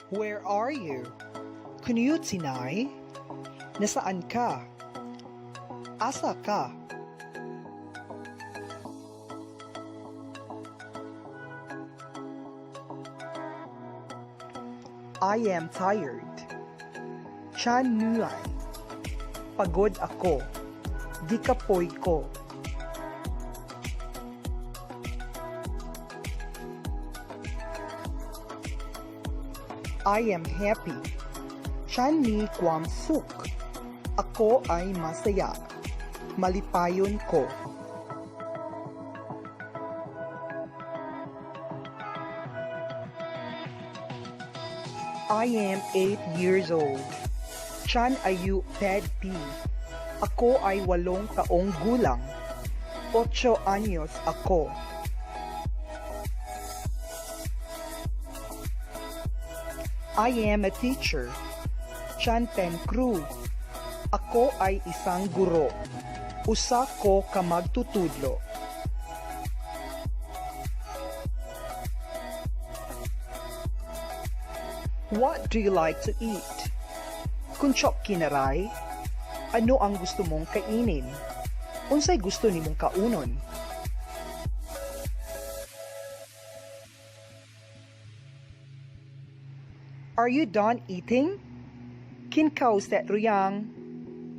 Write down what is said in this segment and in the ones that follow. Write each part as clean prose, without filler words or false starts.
Where are you? Kuniyot sinay? Nasaan ka? Asa ka? I am tired. Chan nuay. Pagod ako. Di kapoy ko. I am happy. Chan ni kwam suk. Ako ay masaya. Malipayon ko. I am 8 years old. Chan ayu pedpi. Ako ay 8 taong gulang. 8 anyos ako. I am a teacher. Chan pen crew. Ako ay isang guro. Usa ko ka magtutudlo. What do you like to eat? Kunchok kinaray? Ano ang gusto mong kainin? Unsay gusto nimong kaunon? Are you done eating? Kinkaus that ruyang.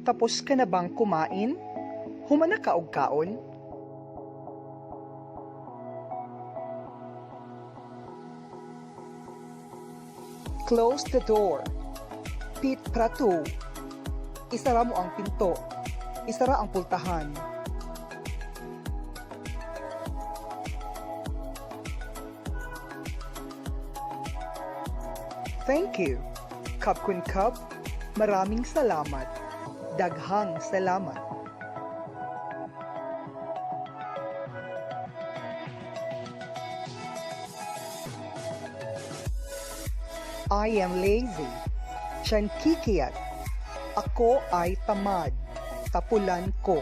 Tapos ka na bang kumain? Humana ka og kaon? Close the door. Pit prato. Isara mo ang pinto. Isara ang pultahan. Thank you. Kap kun kap, maraming salamat. Daghang salamat. I am lazy. Chan kikiyat. Ako ay tamad. Tapulan ko.